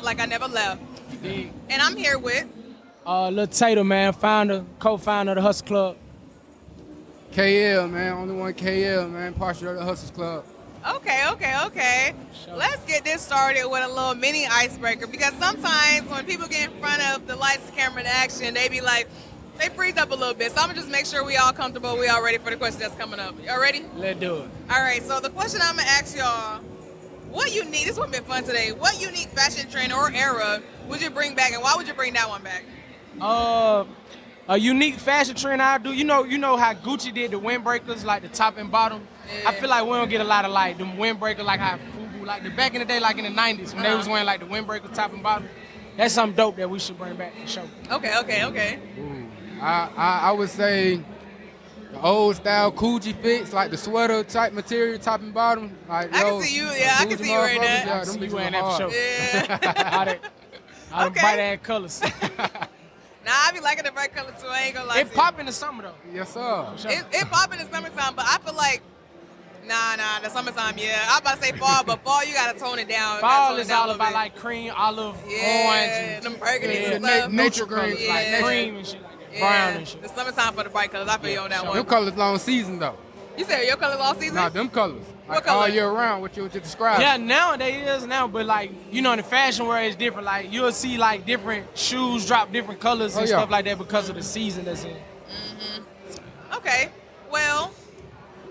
like I never left. Dig. And I'm here with. Lil Tayta, man, co-founder of the Hustle Club. KL, man, only one KL, man, partial of the Hustlers Club. Okay. Sure. Let's get this started with a little mini icebreaker, because sometimes when people get in front of the lights, the camera, and action, they be like, they freeze up a little bit. So I'm gonna just make sure we all comfortable, we all ready for the question that's coming up. Y'all ready? Let's do it. All right, so the question I'm gonna ask y'all, this one's been fun today, what unique fashion trend or era would you bring back, and why would you bring that one back? A unique fashion trend I do. You know how Gucci did the windbreakers, like the top and bottom. Yeah. I feel like we don't get a lot of like them windbreakers, like how Fubu, like the back in the day, like in the '90s when they was wearing like the windbreaker top and bottom. That's something dope that we should bring back for sure. Okay. I would say the old style Coogee fits, like the sweater type material, top and bottom. Like I can see you, I can see you wearing that. Yeah, I them see you bitches wearing are that for hard. sure. Yeah. All them Okay. bright ass colors. Nah, I be liking the bright colors too, I ain't gonna lie It to you. pop in the summer though. Yes, sir. For sure. It pop in the summertime, but I feel like, nah, the summertime, yeah. I'm about to say fall, but fall, you gotta tone it down. Fall is all about like cream, olive, orange, and them burgundy yeah, and stuff. nature colors, Yeah. like cream and shit like that. Brown and shit. The summertime for the bright colors. I feel you on that sure. one. Them colors long season though. You said your colors all season? Nah, them colors. Like color? all year round, what you just described. Yeah, nowadays but like in the fashion world it's different. Like you'll see like different shoes drop different colors and stuff like that because of the season that's in. Okay. Well,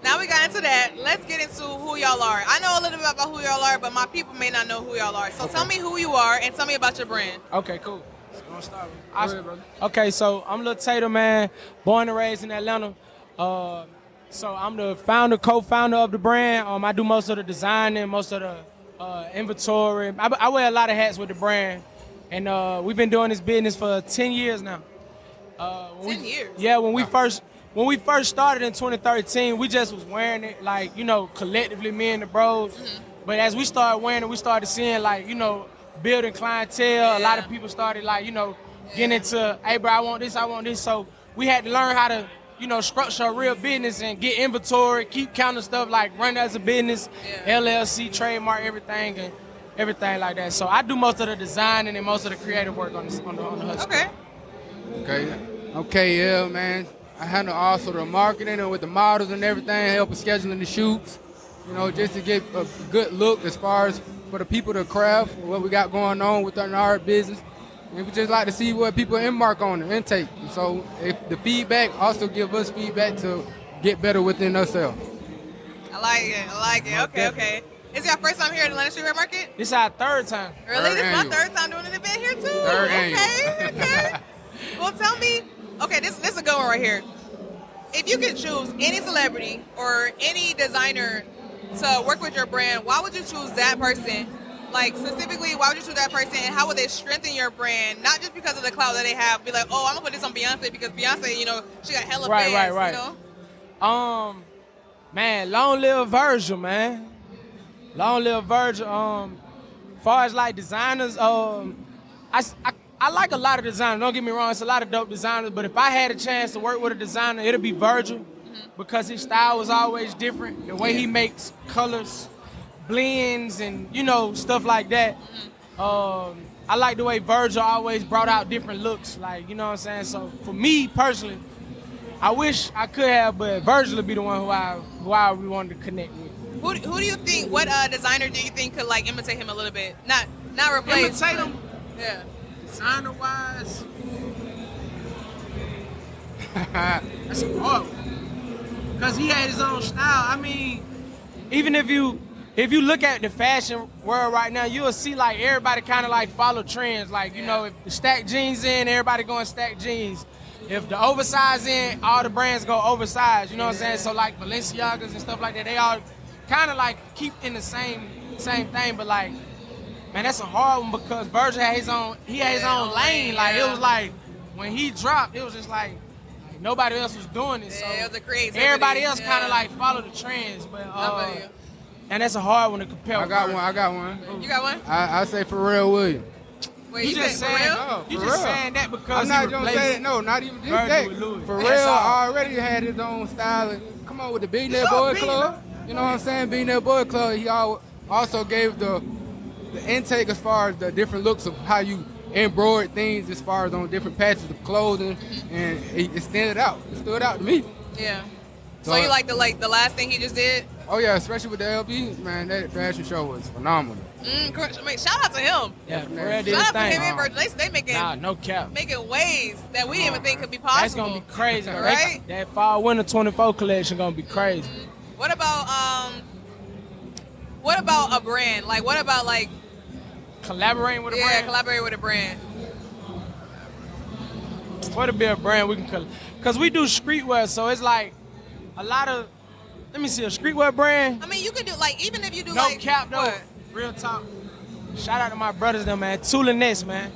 now we got into that. Let's get into who y'all are. I know a little bit about who y'all are, but my people may not know who y'all are. So tell me who you are and tell me about your brand. Okay, cool. So I'm gonna start with Go ahead, brother. Okay, so I'm Lil Tayta, man, born and raised in Atlanta. So I'm the co-founder of the brand. I do most of the designing, most of the inventory. I wear a lot of hats with the brand, and we've been doing this business for 10 years now. 10 years? Yeah, when we first started in 2013, we just was wearing it like collectively, me and the bros. Mm-hmm. But as we started wearing it, we started seeing like building clientele. A lot of people started like getting into, hey bro, I want this. So we had to learn how to structure a real business and get inventory, keep counting stuff, like run as a business, LLC, trademark, everything like that. So I do most of the designing and most of the creative work on the hustle. Okay. Okay, yeah, man. I handle also the marketing and with the models and everything, help with scheduling the shoots, just to get a good look as far as for the people to craft what we got going on within our business. And we just like to see what people embark on the intake. And so if the feedback also give us feedback to get better within ourselves. I like it. Okay. Is it your first time here at the Atlanta Streetwear Market? This is our third time. Really? This is my annual. third time doing an event here too. Third Okay. Well, tell me. Okay, this is a good one right here. If you could choose any celebrity or any designer to work with your brand, why would you choose that person? Like specifically, why would you choose that person, and how would they strengthen your brand? Not just because of the clout that they have. Be like, oh, I'm gonna put this on Beyonce because Beyonce, she got hella fans. Right. Man, long live Virgil, man. Long live Virgil. Far as like designers, I like a lot of designers. Don't get me wrong, it's a lot of dope designers. But if I had a chance to work with a designer, it'd be Virgil, because his style was always different. The way he makes colors, blends, and stuff like that. I like the way Virgil always brought out different looks. Like, you know what I'm saying? So for me personally, I wish I could have, but Virgil would be the one who I we wanted to connect with. Who do you think? What designer do you think could like imitate him a little bit? Not replace. Imitate him? Yeah. Designer wise, that's a hard one. Because he had his own style. I mean, even if you look at the fashion world right now, you'll see like everybody kind of like follow trends. Like, if the stack jeans in, everybody going stack jeans. If the oversized in, all the brands go oversized. You know what I'm saying? So like Balenciagas and stuff like that, they all kind of like keep in the same thing. But like, man, that's a hard one because Virgil had his own lane. Like it was like when he dropped, it was just like nobody else was doing it. So it was a creativity. everybody else kind of like followed the trends. But and that's a hard one to compare. I got one. You got one? I say Pharrell Williams. Wait, You just said for saying real? No, you for just real. saying that because I'm not he gonna replaced say it. No, not even just Virgil that. with Louis. Pharrell That's all. already had his own style. And come on with the Billionaire Sure, Boy Club. You know what I'm saying? Billionaire Boy Club. He also gave the the intake as far as the different looks of how you embroidered things as far as on different patches of clothing, and it stood out. It stood out to me. Yeah. So you like the last thing he just did? Oh yeah, especially with the LB, man, that fashion show was phenomenal. Shout out to him. Yeah, Fred did Shout his out to thing. him and Virgil. They making No cap. making ways that we didn't even think could be possible. That's gonna be crazy, right? That fall winter 24 collection gonna be crazy. What about a brand? Like what about like Collaborating with a yeah, brand. collaborate with a brand? What would be a brand we can cause we do streetwear, so it's like a lot of. Let me see a streetwear brand. I mean, you could do like even if you do No like cap though. what? Real talk. Shout out to my brothers though, man. Sillands, man.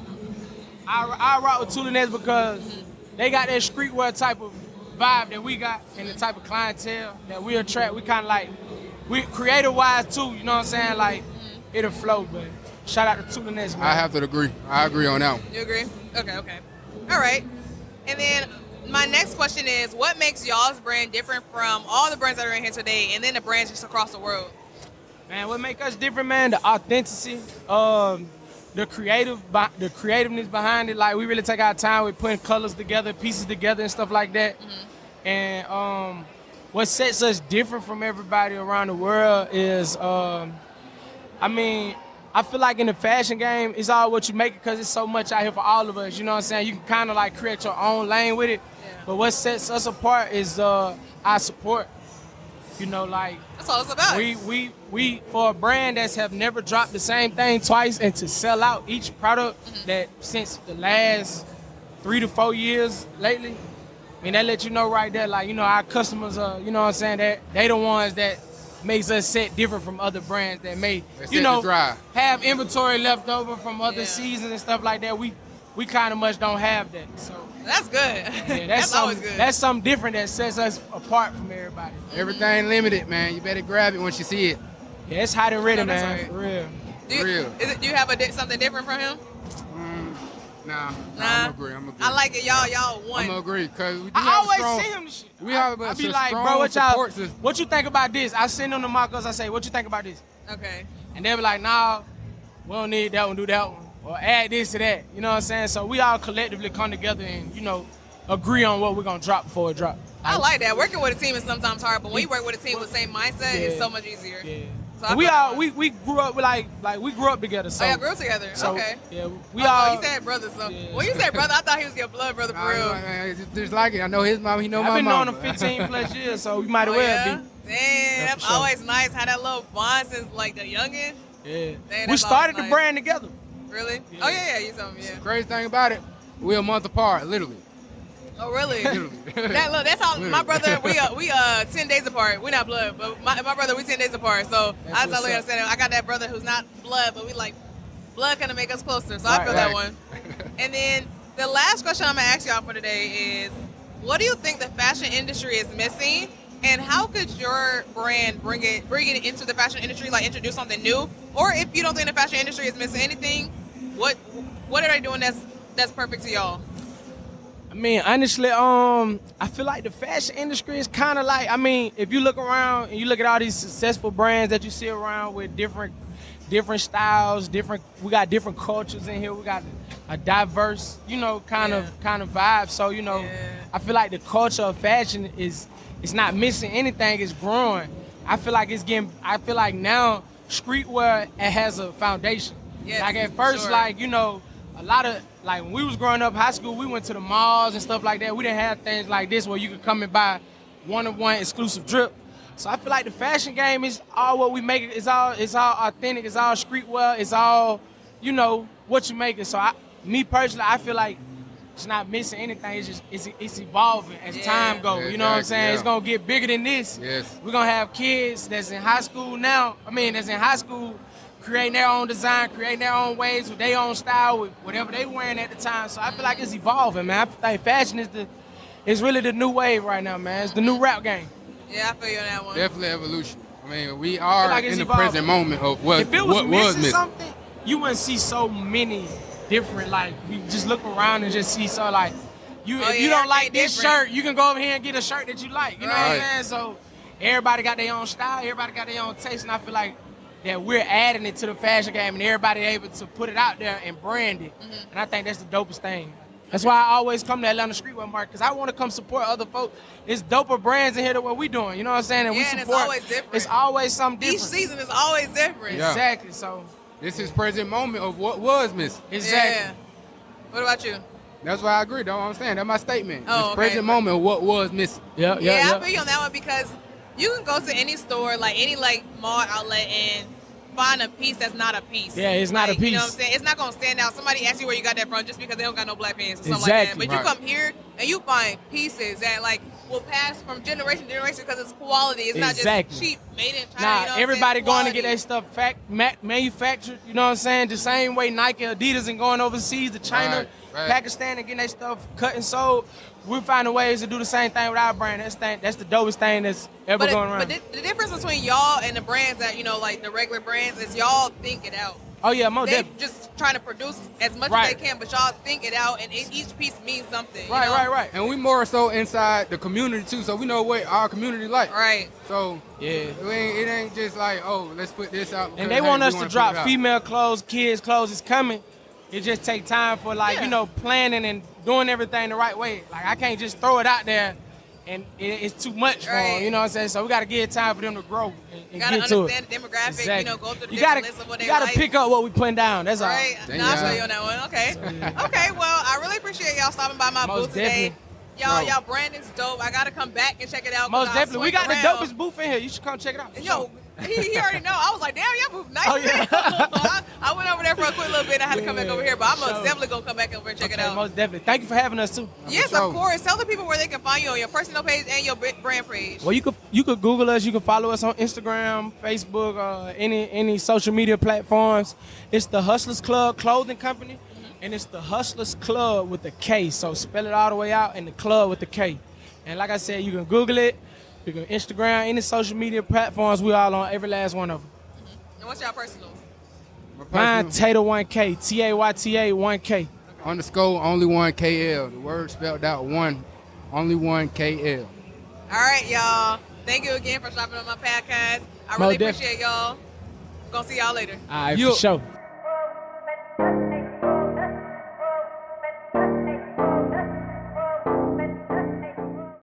I rock with Sillands because they got that streetwear type of vibe that we got and the type of clientele that we attract. We kind of like, we creative wise too. You know what I'm saying? Like it'll flow, but shout out to Sillands, man. I have to agree. I agree on that one. You agree? Okay. All right. And then my next question is, what makes y'all's brand different from all the brands that are in here today, and then the brands just across the world? Man, what make us different, man? The authenticity, the creativeness behind it. Like we really take our time with putting colors together, pieces together, and stuff like that. And what sets us different from everybody around the world is, I feel like in the fashion game, it's all what you make it because it's so much out here for all of us. You know what I'm saying? You can kind of like create your own lane with it. Yeah. But what sets us apart is our support. You know, like That's all it's about. we for a brand that have never dropped the same thing twice and to sell out each product that since the last 3 to 4 years lately. I mean, that let you know right there, like, you know, our customers are, you know what I'm saying, that they the ones that makes us set different from other brands that may, you know, have inventory left over from other seasons and stuff like that. We kind of much don't have that. So That's good. yeah, That's always good. That's something different that sets us apart from everybody. Everything limited, man. You better grab it once you see it. Yeah, it's hot and ready, No, that's man. right. For real. Do you have something different from him? Nah, I'm agree. I like it. Y'all won. I'm agree because we do I have always a strong, see him. Shit. We have I a be like, strong bro, support system. what you think about this? I send them the mock-ups. I say, what you think about this? Okay. And they be like, nah, we don't need that one, do that one. Or add this to that. You know what I'm saying? So we all collectively come together and, you know, agree on what we're going to drop before it drop. I like that. Working with a team is sometimes hard, but when you work with a team with the same mindset, it's so much easier. Yeah. So I we feel all like- we grew up with like we grew up together. So Oh, y'all grew up together. so, Okay. Yeah, we Oh, all. you said brother, so Yeah. when you said brother, I thought he was your blood brother for real. Just like it. I know his mom. He know I've my been mom. knowing him 15 plus years, so we might as Oh, well yeah? be. Damn, that's for sure. always nice. How that little bond since like the youngin. Yeah. Dang, We that's started the always nice. brand together. Really? Yeah. Oh yeah, you told me. Yeah. Crazy thing about it, we're a month apart, literally. Oh really? Literally. That's how my brother. We 10 days apart. We're not blood, but my brother we 10 days apart. So That's I what's totally up. understand. I got that brother who's not blood, but we like blood kind of make us closer. So Right, I feel that right. one. And then the last question I'm gonna ask y'all for today is, what do you think the fashion industry is missing, and how could your brand bring it into the fashion industry, like introduce something new? Or if you don't think the fashion industry is missing anything, what are they doing that's perfect to y'all? I mean, honestly, I feel like the fashion industry is kind of like, I mean, if you look around and you look at all these successful brands that you see around with different styles, we got different cultures in here. We got a diverse, you know, kind of vibe. So, you know, I feel like the culture of fashion it's not missing anything. It's growing. I feel like now streetwear has a foundation. Yes, Like at first, sure. like, you know, a lot of, like when we was growing up high school, we went to the malls and stuff like that. We didn't have things like this where you could come and buy one-on-one exclusive drip. So I feel like the fashion game is all what we make it. It's all authentic. It's all streetwear. It's all, you know, what you make it. So me personally, I feel like it's not missing anything. It's just it's evolving as time goes. Yeah, you know what I'm saying? exactly, It's gonna get bigger than this. Yes. We're gonna have kids that's in high school now. that's in high school, creating their own design, creating their own ways with their own style, with whatever they wearing at the time. So I feel like it's evolving, man. I feel like fashion is really the new wave right now, man. It's the new rap game. Yeah, I feel you on that one. Definitely evolution. I mean, we are like it's in the evolving. present moment of what If it was was missing missing. something, you wouldn't see so many different. Like you just look around and just see so like you. Oh, if you yeah, don't like everything this different. shirt, you can go over here and get a shirt that you like. You know what I'm Right. saying? So everybody got their own style. Everybody got their own taste, and I feel like that we're adding it to the fashion game and everybody able to put it out there and brand it. And I think that's the dopest thing. That's why I always come to Atlanta Streetwear Market, because I want to come support other folks. It's doper brands in here than what we doing. You know what I'm saying? And we support. And it's always different. It's always something different. Each season is always different. Yeah. Exactly. So This is present moment of what was missing. exactly. Yeah. What about you? That's why I agree. Don't understand. That's my statement. Oh, It's okay. present moment of what was missing. Yeah. Yeah, I feel you on that one because you can go to any store, like any mall outlet, and find a piece that's not a piece. Yeah, it's not a You know what I'm piece. saying? It's not gonna stand out. Somebody asks you where you got that from just because they don't got no black pants or something Exactly. like that. But Right. you come here and you find pieces that will pass from generation to generation because it's quality. It's not Exactly. just cheap, made in China. Nah, you know what everybody I'm saying? going to get Quality. their stuff manufactured. You know what I'm saying? The same way Nike, Adidas, and going overseas to China, Right. Pakistan, and getting their stuff cut and sold. We're finding ways to do the same thing with our brand. That's the dopest thing that's ever going around. But the difference between y'all and the brands that, like the regular brands, is y'all think it out. Oh yeah, most They're definitely. just trying to produce as much Right. as they can, but y'all think it out, and each piece means something. you Right, know? right. And we more so inside the community too, so we know what our community like. Right. So Yeah. it ain't just like, oh, let's put this out. because, And they hey, want we us to wanna put drop it out. female clothes, kids clothes. It's coming. It just take time for Yeah. planning and doing everything the right way. Like I can't just throw it out there, and it's too much for Right. them. You know what I'm saying? So we got to give time for them to grow and You gotta get to it. understand the demographic, Exactly. go through the You different gotta, lists of what you they gotta like. pick up what we putting down. That's Right. There No, you I go. feel you on that one. Okay. Okay, well, I really appreciate y'all stopping by my Most booth today. definitely. Y'all brand is dope. I gotta come back and check it out. 'cause Most I definitely. We swing got the around. dopest booth in here. You should come check it out. for Yo, sure. he already know. I was like, damn, y'all booth nice. Oh, yeah. I went over there for a quick little bit. And I had to come back over here, but I'm Sure. definitely gonna come back over and check it Okay, out. most definitely. Thank you for having us too. Yes, For sure. of course. Tell the people where they can find you on your personal page and your brand page. Well, you could Google us. You can follow us on Instagram, Facebook, any social media platforms. It's the Hustlers Club Clothing Company, and it's the Hustlers Club with the K. So spell it all the way out, and the club with the K. And like I said, you can Google it. You can Instagram, any social media platforms. We all on every last one of them. And what's your personals? My Mine, personal- Tayta 1K, Tayta 1K. _ only one KL. The word spelled out one, only one KL. All right, y'all. Thank you again for stopping on my podcast. I really Most definitely. appreciate y'all. Gonna see y'all later. All right, You- for sure.